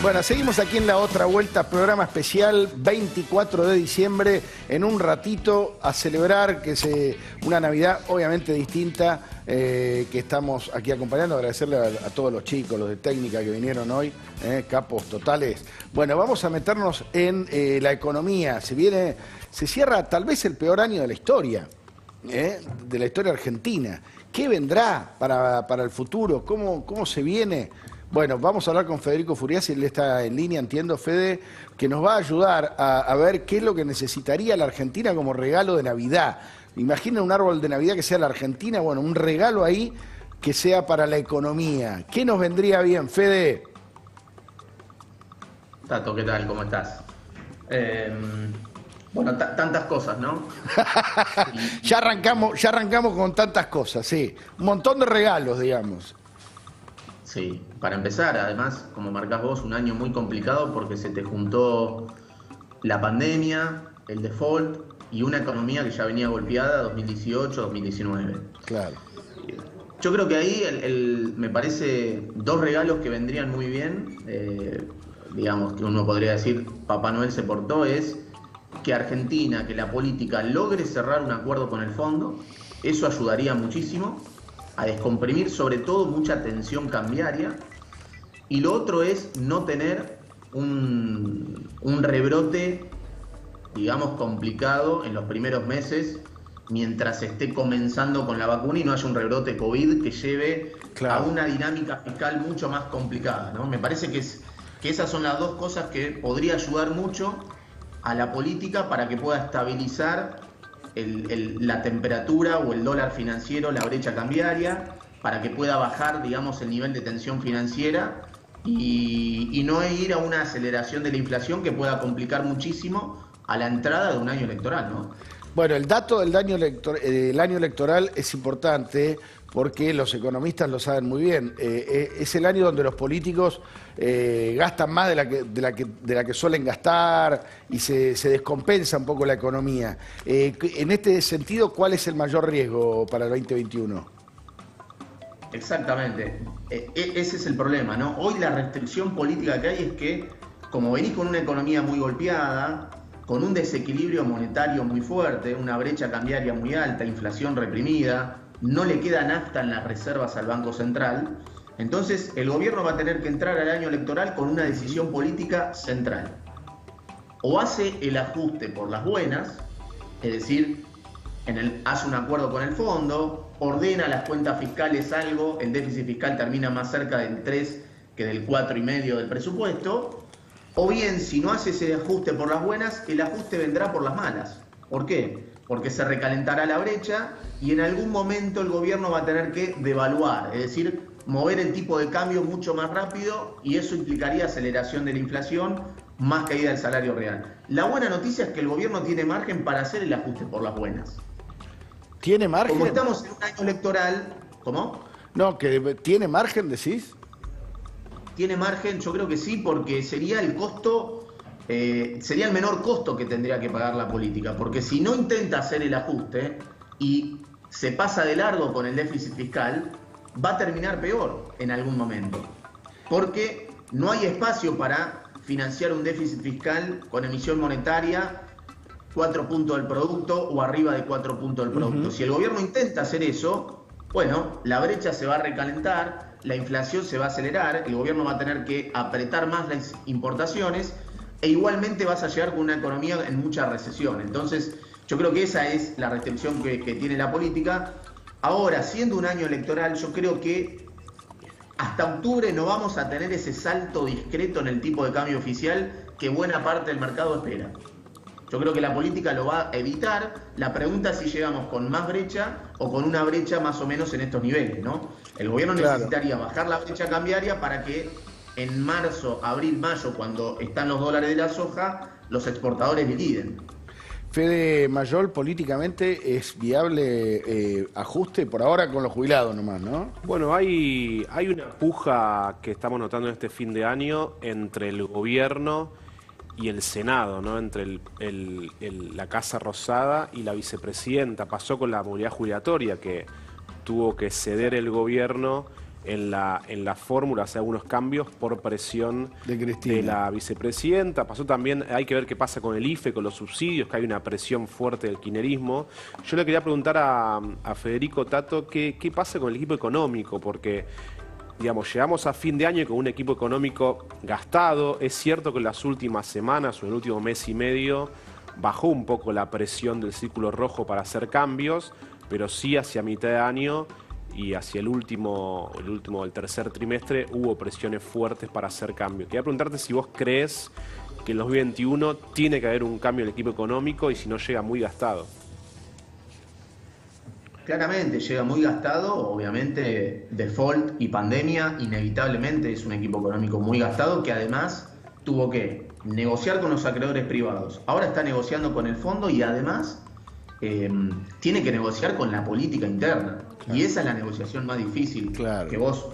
Bueno, seguimos aquí en La Otra Vuelta, programa especial 24 de diciembre, en un ratito a celebrar una Navidad obviamente distinta, que estamos aquí acompañando, agradecerle a todos los chicos, los de técnica que vinieron hoy, capos totales. Bueno, vamos a meternos en la economía. Se cierra tal vez el peor año de la historia, de la historia argentina. ¿Qué vendrá para el futuro? ¿Cómo se viene? Bueno, vamos a hablar con Federico Furiasi, él está en línea, entiendo, Fede, que nos va a ayudar a ver qué es lo que necesitaría la Argentina como regalo de Navidad. Imaginen un árbol de Navidad que sea la Argentina, bueno, un regalo ahí que sea para la economía. ¿Qué nos vendría bien, Fede? Tato, ¿qué tal? ¿Cómo estás? Bueno, tantas cosas, ¿no? Ya arrancamos con tantas cosas, sí. Un montón de regalos, digamos. Sí, para empezar, además, como marcás vos, un año muy complicado porque se te juntó la pandemia, el default y una economía que ya venía golpeada 2018-2019. Claro. Yo creo que ahí me parece dos regalos que vendrían muy bien, digamos que uno podría decir Papá Noel se portó, es que Argentina, que la política logre cerrar un acuerdo con el fondo, eso ayudaría muchísimo a descomprimir sobre todo mucha tensión cambiaria, y lo otro es no tener un rebrote, digamos, complicado en los primeros meses mientras se esté comenzando con la vacuna y no haya un rebrote COVID que lleve a una dinámica fiscal mucho más complicada, ¿no? Me parece que esas son las dos cosas que podría ayudar mucho a la política para que pueda estabilizar la temperatura o el dólar financiero, la brecha cambiaria, para que pueda bajar, digamos, el nivel de tensión financiera y no ir a una aceleración de la inflación que pueda complicar muchísimo a la entrada de un año electoral, ¿no? Bueno, el dato del año electoral es importante porque los economistas lo saben muy bien. Es el año donde los políticos gastan más de la que suelen gastar y se descompensa un poco la economía. En este sentido, ¿cuál es el mayor riesgo para el 2021? Exactamente. Ese es el problema, ¿no? Hoy la restricción política que hay es que, como venís con una economía muy golpeada, con un desequilibrio monetario muy fuerte, una brecha cambiaria muy alta, inflación reprimida, no le queda nafta en las reservas al Banco Central, entonces el gobierno va a tener que entrar al año electoral con una decisión política central. O hace el ajuste por las buenas, es decir, hace un acuerdo con el fondo, ordena las cuentas fiscales algo, el déficit fiscal termina más cerca del 3 que del 4,5 del presupuesto, o bien, si no hace ese ajuste por las buenas, el ajuste vendrá por las malas. ¿Por qué? Porque se recalentará la brecha y en algún momento el gobierno va a tener que devaluar, es decir, mover el tipo de cambio mucho más rápido, y eso implicaría aceleración de la inflación, más caída del salario real. La buena noticia es que el gobierno tiene margen para hacer el ajuste por las buenas. ¿Tiene margen? Como estamos en un año electoral, ¿cómo? No, que tiene margen, decís. Tiene margen, yo creo que sí, porque sería el costo, sería el menor costo que tendría que pagar la política, porque si no intenta hacer el ajuste y se pasa de largo con el déficit fiscal, va a terminar peor en algún momento, porque no hay espacio para financiar un déficit fiscal con emisión monetaria 4 puntos del producto o arriba de 4 puntos del producto. Si el gobierno intenta hacer eso, bueno, la brecha se va a recalentar, la inflación se va a acelerar, el gobierno va a tener que apretar más las importaciones e igualmente vas a llegar con una economía en mucha recesión. Entonces, yo creo que esa es la restricción que tiene la política. Ahora, siendo un año electoral, yo creo que hasta octubre no vamos a tener ese salto discreto en el tipo de cambio oficial que buena parte del mercado espera. Yo creo que la política lo va a evitar. La pregunta es si llegamos con más brecha o con una brecha más o menos en estos niveles, ¿no? El gobierno necesitaría bajar la brecha cambiaria para que en marzo, abril, mayo, cuando están los dólares de la soja, los exportadores liquiden. Fede Mayol, políticamente es viable ajuste por ahora con los jubilados nomás, ¿no? Bueno, hay una puja que estamos notando en este fin de año entre el gobierno y el Senado, ¿no? Entre la Casa Rosada y la vicepresidenta. Pasó con la movilidad jubilatoria, que tuvo que ceder el gobierno en la fórmula hacer algunos cambios por presión de Cristina, de la vicepresidenta. Pasó también, hay que ver qué pasa con el IFE, con los subsidios, que hay una presión fuerte del kirchnerismo. Yo le quería preguntar a Federico Tato qué pasa con el equipo económico, porque digamos, llegamos a fin de año con un equipo económico gastado. Es cierto que en las últimas semanas o en el último mes y medio bajó un poco la presión del círculo rojo para hacer cambios, pero sí hacia mitad de año y hacia el tercer trimestre hubo presiones fuertes para hacer cambios. Quería preguntarte si vos crees que en 2021 tiene que haber un cambio en el equipo económico y si no llega muy gastado. Claramente llega muy gastado, obviamente default y pandemia, inevitablemente es un equipo económico muy gastado que además tuvo que negociar con los acreedores privados. Ahora está negociando con el fondo y además tiene que negociar con la política interna. Claro. Y esa es la negociación más difícil que vos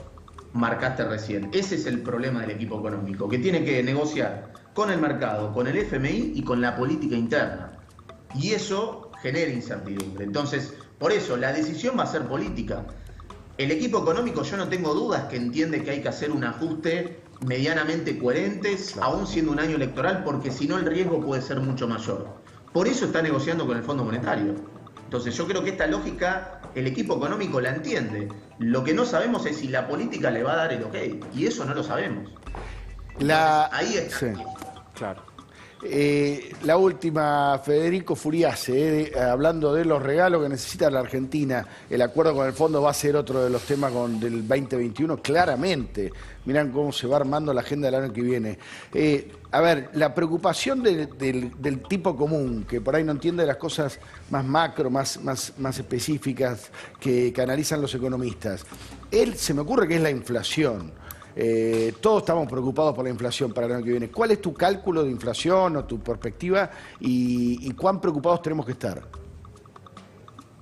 marcaste recién. Ese es el problema del equipo económico, que tiene que negociar con el mercado, con el FMI y con la política interna. Y eso genera incertidumbre. Entonces, por eso, la decisión va a ser política. El equipo económico, yo no tengo dudas que entiende que hay que hacer un ajuste medianamente coherente, aún siendo un año electoral, porque si no el riesgo puede ser mucho mayor. Por eso está negociando con el Fondo Monetario. Entonces yo creo que esta lógica el equipo económico la entiende. Lo que no sabemos es si la política le va a dar el ok, y eso no lo sabemos. Entonces, ahí está. Sí. Claro. La última, Federico Furiase, hablando de los regalos que necesita la Argentina, el acuerdo con el fondo va a ser otro de los temas del 2021, claramente. Mirá cómo se va armando la agenda del año que viene. A ver, la preocupación del tipo común, que por ahí no entiende las cosas más macro, más específicas que analizan los economistas. Se me ocurre que es la inflación. Todos estamos preocupados por la inflación para el año que viene. ¿Cuál es tu cálculo de inflación o tu perspectiva y cuán preocupados tenemos que estar?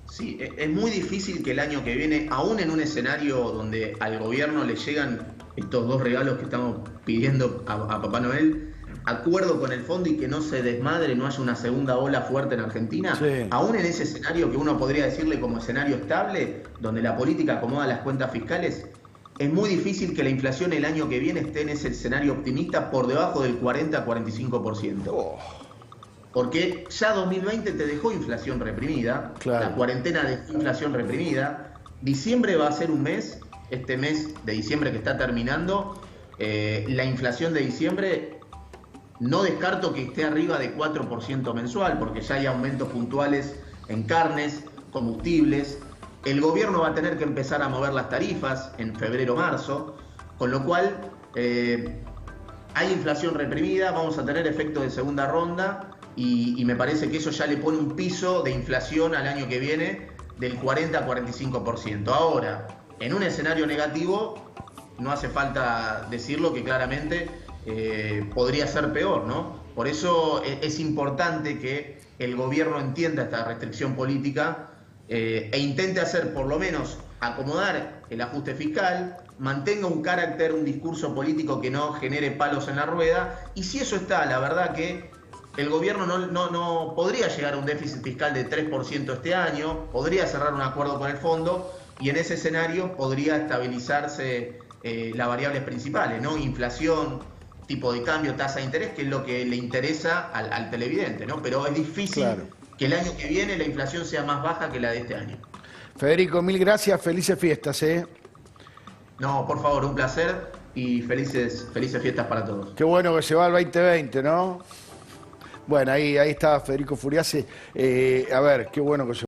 Sí, es muy difícil que el año que viene, aún en un escenario donde al gobierno le llegan estos dos regalos que estamos pidiendo a Papá Noel, acuerdo con el fondo y que no se desmadre, no haya una segunda ola fuerte en Argentina, sí. Aún en ese escenario que uno podría decirle como escenario estable, donde la política acomoda las cuentas fiscales, es muy difícil que la inflación el año que viene esté en ese escenario optimista por debajo del 40-45%. Oh. Porque ya 2020 te dejó inflación reprimida, claro. La cuarentena dejó inflación reprimida. Diciembre va a ser un mes, este mes de diciembre que está terminando, la inflación de diciembre no descarto que esté arriba de 4% mensual, porque ya hay aumentos puntuales en carnes, combustibles. El gobierno va a tener que empezar a mover las tarifas en febrero-marzo, con lo cual hay inflación reprimida, vamos a tener efecto de segunda ronda y me parece que eso ya le pone un piso de inflación al año que viene del 40-45%. Ahora, en un escenario negativo, no hace falta decirlo que claramente podría ser peor, ¿no? Por eso es importante que el gobierno entienda esta restricción política e intente hacer por lo menos acomodar el ajuste fiscal, mantenga un carácter, un discurso político que no genere palos en la rueda, y si eso está, la verdad que el gobierno no podría llegar a un déficit fiscal de 3% este año, podría cerrar un acuerdo con el fondo y en ese escenario podría estabilizarse las variables principales, ¿no? Inflación, tipo de cambio, tasa de interés, que es lo que le interesa al televidente, ¿no? Pero es difícil, claro, que el año que viene la inflación sea más baja que la de este año. Federico, mil gracias, felices fiestas, ¿eh? No, por favor, un placer y felices fiestas para todos. Qué bueno que se va el 2020, ¿no? Bueno, ahí está Federico Furiase. A ver, qué bueno que se